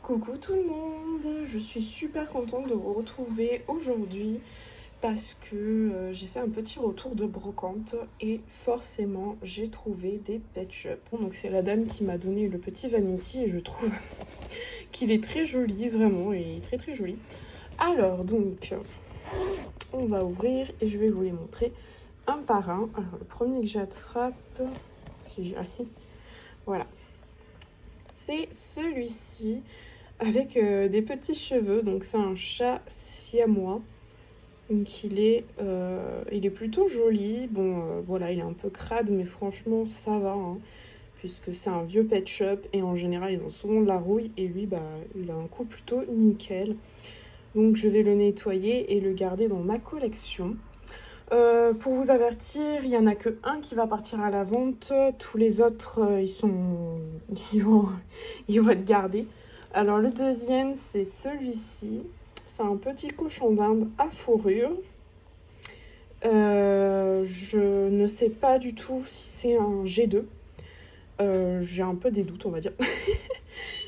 Coucou tout le monde, je suis super contente de vous retrouver aujourd'hui parce que j'ai fait un petit retour de brocante et forcément j'ai trouvé des Pet Shop. Donc c'est la dame qui m'a donné le petit Vanity et je trouve qu'il est très joli, vraiment, il est très très joli. Alors donc on va ouvrir et je vais vous les montrer un par un. Alors le premier que j'attrape, si j'y arrive, voilà, c'est celui-ci avec des petits cheveux. Donc c'est un chat siamois. Donc il est plutôt joli. Bon, voilà, il est un peu crade, mais franchement ça va, hein, puisque c'est un vieux pet shop et en général ils ont souvent de la rouille et lui, bah, il a un coup plutôt nickel. Donc je vais le nettoyer et le garder dans ma collection. Pour vous avertir, il n'y en a que un qui va partir à la vente. Tous les autres, ils vont être gardés. Alors le deuxième, c'est celui-ci. C'est un petit cochon d'Inde à fourrure. Je ne sais pas du tout si c'est un G2. J'ai un peu des doutes, on va dire.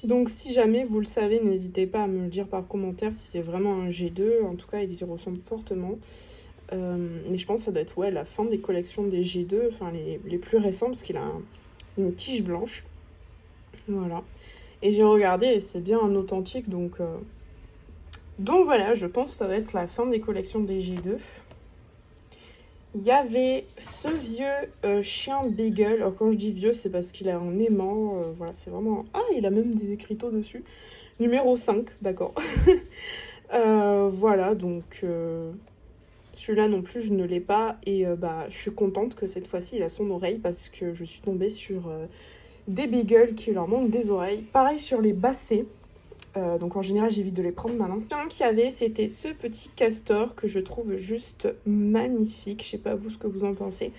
Donc si jamais vous le savez, n'hésitez pas à me le dire par commentaire si c'est vraiment un G2. En tout cas, il y ressemble fortement. Mais je pense que ça doit être la fin des collections des G2, enfin les plus récents, parce qu'il a une tige blanche. Voilà. Et j'ai regardé et c'est bien un authentique, donc voilà, je pense que ça va être la fin des collections des G2. Il y avait ce vieux chien Beagle. Alors quand je dis vieux, c'est parce qu'il a un aimant. Voilà, c'est vraiment... Ah, il a même des écriteaux dessus. Numéro 5, d'accord. Voilà, donc... celui-là non plus, je ne l'ai pas. Et bah, je suis contente que cette fois-ci, il a son oreille parce que je suis tombée sur des beagles qui leur manquent des oreilles. Pareil sur les bassets. Donc en général, j'évite de les prendre maintenant. Un qu'il y avait, c'était ce petit castor que je trouve juste magnifique. Je sais pas vous ce que vous en pensez,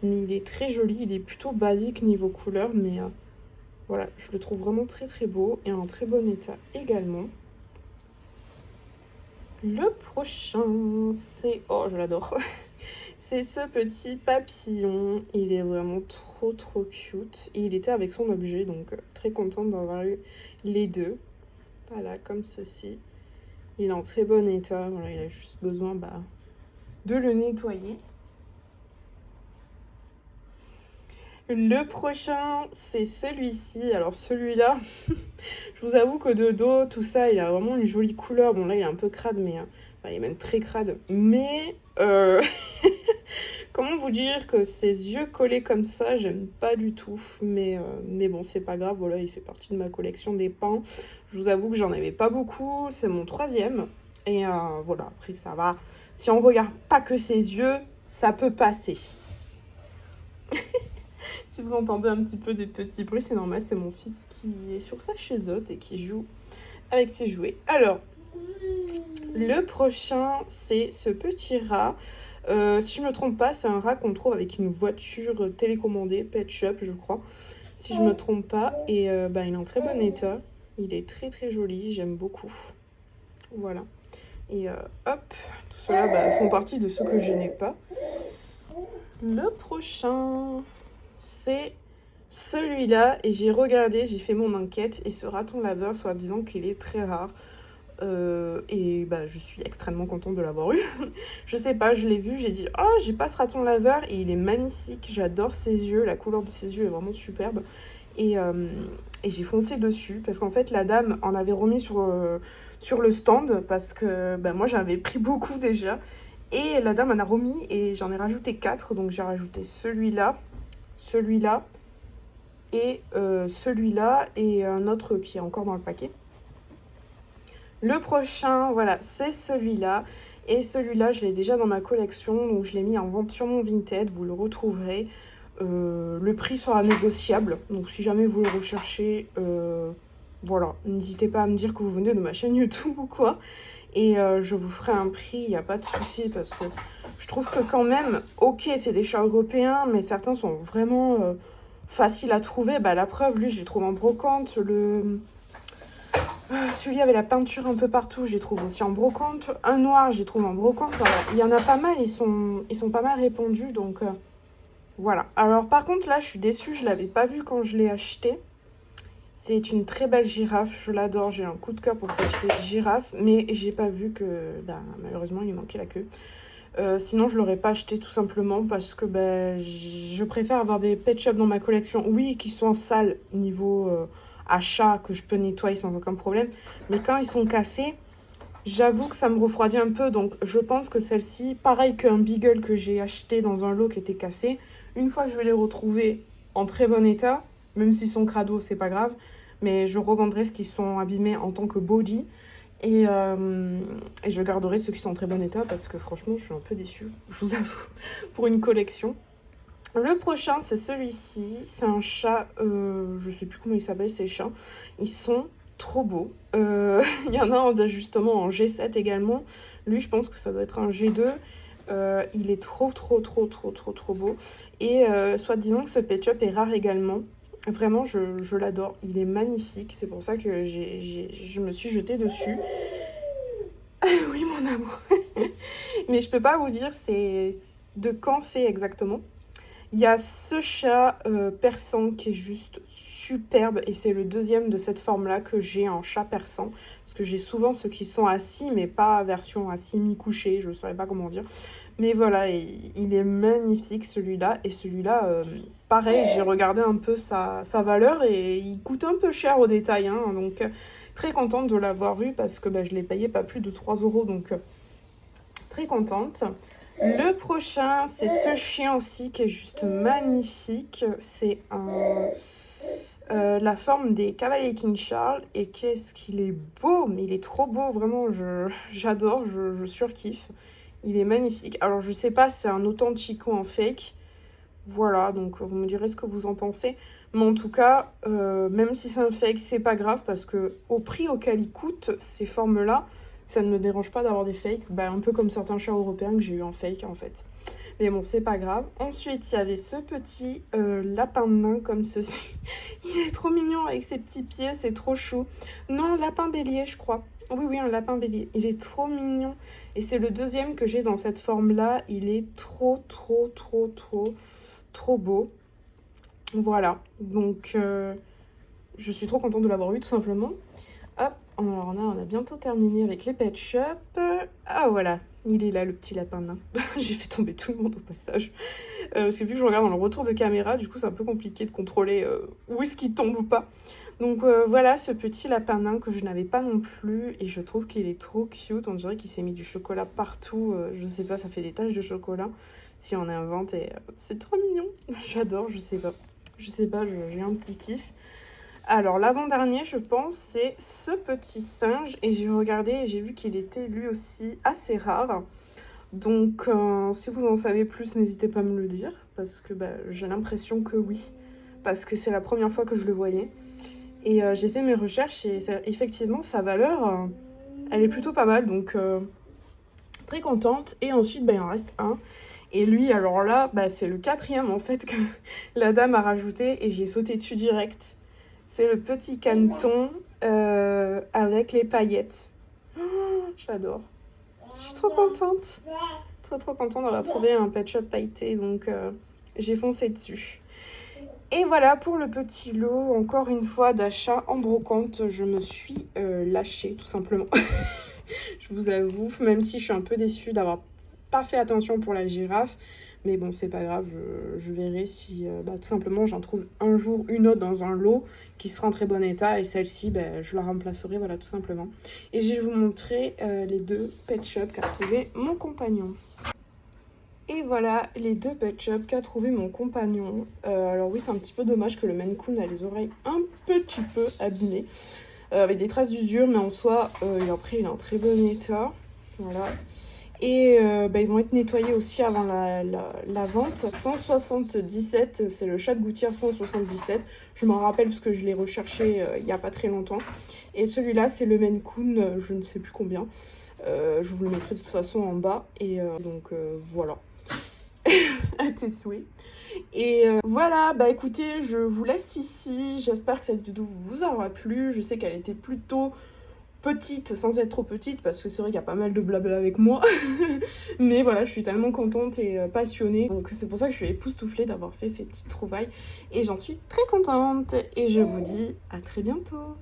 mais il est très joli. Il est plutôt basique niveau couleur, mais voilà, je le trouve vraiment très très beau et en très bon état également. Le prochain, c'est... Oh, je l'adore. C'est ce petit papillon. Il est vraiment trop trop cute. Et il était avec son objet, donc très contente d'avoir eu les deux. Voilà, comme ceci. Il est en très bon état. Voilà, il a juste besoin de le nettoyer. Le prochain, c'est celui-ci. Alors celui-là, je vous avoue que de dos, tout ça, il a vraiment une jolie couleur. Bon là, il est un peu crade, mais enfin, il est même très crade. Mais comment vous dire que ses yeux collés comme ça, j'aime pas du tout. Mais bon, c'est pas grave. Voilà, il fait partie de ma collection des pins. Je vous avoue que j'en avais pas beaucoup. C'est mon troisième. Et voilà, après ça va. Si on regarde pas que ses yeux, ça peut passer. Si vous entendez un petit peu des petits bruits, c'est normal, c'est mon fils qui est sur sa chaiseote et qui joue avec ses jouets. Alors, le prochain, c'est ce petit rat. Si je ne me trompe pas, c'est un rat qu'on trouve avec une voiture télécommandée, Pet Shop, je crois. Si je ne me trompe pas. Et bah, il est en très bon état. Il est très très joli, j'aime beaucoup. Voilà. Et hop, tout cela font partie de ceux que je n'ai pas. Le prochain, c'est celui-là. Et j'ai regardé, j'ai fait mon enquête. Et ce raton laveur, soi-disant qu'il est très rare. Et bah, je suis extrêmement contente de l'avoir eu. Je sais pas, je l'ai vu, j'ai dit oh, j'ai pas ce raton laveur. Et il est magnifique, j'adore ses yeux. La couleur de ses yeux est vraiment superbe. Et j'ai foncé dessus parce qu'en fait la dame en avait remis sur le stand parce que bah, moi j'avais pris beaucoup déjà. Et la dame en a remis et j'en ai rajouté 4. Donc j'ai rajouté celui-là, celui-là et celui-là et un autre qui est encore dans le paquet. Le prochain, voilà, c'est celui-là. Et celui-là, je l'ai déjà dans ma collection. Donc je l'ai mis en vente sur mon Vinted. Vous le retrouverez. Le prix sera négociable. Donc si jamais vous le recherchez, voilà, n'hésitez pas à me dire que vous venez de ma chaîne YouTube ou quoi. Et je vous ferai un prix, il n'y a pas de souci, parce que je trouve que quand même, ok, c'est des chats européens, mais certains sont vraiment faciles à trouver. Bah, la preuve, lui, je l'ai trouvé en brocante. Celui avec la peinture un peu partout, je les trouve aussi en brocante. Un noir, je les trouve en brocante. Alors, il y en a pas mal, ils sont pas mal répandus, donc voilà. Alors par contre, là, je suis déçue, je l'avais pas vu quand je l'ai acheté. C'est une très belle girafe, je l'adore, j'ai un coup de cœur pour cette girafe, mais j'ai pas vu que malheureusement il manquait la queue. Sinon je l'aurais pas acheté tout simplement parce que je préfère avoir des pet shops dans ma collection, oui, qui sont sales niveau achat, que je peux nettoyer sans aucun problème, mais quand ils sont cassés, j'avoue que ça me refroidit un peu, donc je pense que celle-ci, pareil qu'un Beagle que j'ai acheté dans un lot qui était cassé, une fois que je vais les retrouver en très bon état, même s'ils sont crado, c'est pas grave, mais je revendrai ce qui sont abîmés en tant que body, et je garderai ceux qui sont en très bon état, parce que franchement, je suis un peu déçue, je vous avoue, pour une collection. Le prochain, c'est celui-ci, c'est un chat, je sais plus comment il s'appelle, ces chats, ils sont trop beau. Il y en a un justement en G7 également. Lui, je pense que ça doit être un G2. Il est trop beau. Et soit disant que ce pet shop est rare également. Vraiment, je l'adore. Il est magnifique. C'est pour ça que je me suis jetée dessus. Oui, mon amour. Mais je peux pas vous dire de quand c'est exactement. Il y a ce chat persan qui est juste superbe et c'est le deuxième de cette forme-là que j'ai en chat persan. Parce que j'ai souvent ceux qui sont assis, mais pas version assis mi-couché, je ne saurais pas comment dire. Mais voilà, il est magnifique celui-là. Et celui-là, pareil, j'ai regardé un peu sa valeur et il coûte un peu cher au détail. Hein, donc très contente de l'avoir eu parce que je l'ai payé pas plus de 3 €. Donc très contente. Le prochain, c'est ce chien aussi qui est juste magnifique. C'est la forme des cavaliers King Charles. Et qu'est-ce qu'il est beau, mais il est trop beau, vraiment, j'adore, je surkiffe. Il est magnifique. Alors, je sais pas, c'est un authentico en fake. Voilà, donc vous me direz ce que vous en pensez. Mais en tout cas, même si c'est un fake, c'est pas grave parce que au prix auquel il coûte, ces formes-là, ça ne me dérange pas d'avoir des fakes, un peu comme certains chats européens que j'ai eu en fake en fait. Mais bon, c'est pas grave. Ensuite, il y avait ce petit lapin nain comme ceci. Il est trop mignon avec ses petits pieds, c'est trop chou. Non, lapin bélier, je crois. Oui, un lapin bélier. Il est trop mignon. Et c'est le deuxième que j'ai dans cette forme-là. Il est trop beau. Voilà. Donc, je suis trop contente de l'avoir eu, tout simplement. Hop, alors là, on a bientôt terminé avec les pet shops. Ah voilà, il est là, le petit lapin nain. J'ai fait tomber tout le monde au passage. Parce que vu que je regarde dans le retour de caméra, du coup, c'est un peu compliqué de contrôler où est-ce qu'il tombe ou pas. Donc voilà, ce petit lapin nain que je n'avais pas non plus. Et je trouve qu'il est trop cute. On dirait qu'il s'est mis du chocolat partout. Je sais pas, ça fait des taches de chocolat. Si on invente, et c'est trop mignon. J'adore, je sais pas. J'ai un petit kiff. Alors, l'avant-dernier, je pense, c'est ce petit singe. Et j'ai regardé et j'ai vu qu'il était lui aussi assez rare. Donc, si vous en savez plus, n'hésitez pas à me le dire. Parce que j'ai l'impression que oui. Parce que c'est la première fois que je le voyais. Et j'ai fait mes recherches et effectivement, sa valeur, elle est plutôt pas mal. Donc, très contente. Et ensuite, il en reste un. Et lui, alors là, c'est le 4e en fait que la dame a rajouté. Et j'ai sauté dessus direct. C'est le petit caneton avec les paillettes. Oh, j'adore. Je suis trop contente. Trop contente d'avoir trouvé un pet shop pailleté. Donc, j'ai foncé dessus. Et voilà pour le petit lot, encore une fois, d'achat en brocante. Je me suis lâchée, tout simplement. Je vous avoue, même si je suis un peu déçue d'avoir pas fait attention pour la girafe. Mais bon, c'est pas grave, je verrai si tout simplement j'en trouve un jour une autre dans un lot qui sera en très bon état. Et celle-ci, je la remplacerai, voilà, tout simplement. Et je vais vous montrer les deux pet shops qu'a trouvé mon compagnon. Et voilà les deux pet shops qu'a trouvé mon compagnon. Alors oui, c'est un petit peu dommage que le Maine Coon a les oreilles un petit peu abîmées. Avec des traces d'usure, mais en soi, après, il est en très bon état. Voilà. Et ils vont être nettoyés aussi avant la vente. 177, c'est le chat de gouttière 177. Je m'en rappelle parce que je l'ai recherché il n'y a pas très longtemps. Et celui-là, c'est le Maine Coon, je ne sais plus combien. Je vous le mettrai de toute façon en bas. Et donc voilà. À tes souhaits. Et voilà, écoutez, je vous laisse ici. J'espère que cette vidéo vous aura plu. Je sais qu'elle était plutôt petite sans être trop petite, parce que c'est vrai qu'il y a pas mal de blabla avec moi. Mais voilà, je suis tellement contente et passionnée. Donc c'est pour ça que je suis époustouflée d'avoir fait ces petites trouvailles. Et j'en suis très contente. Et je vous dis à très bientôt.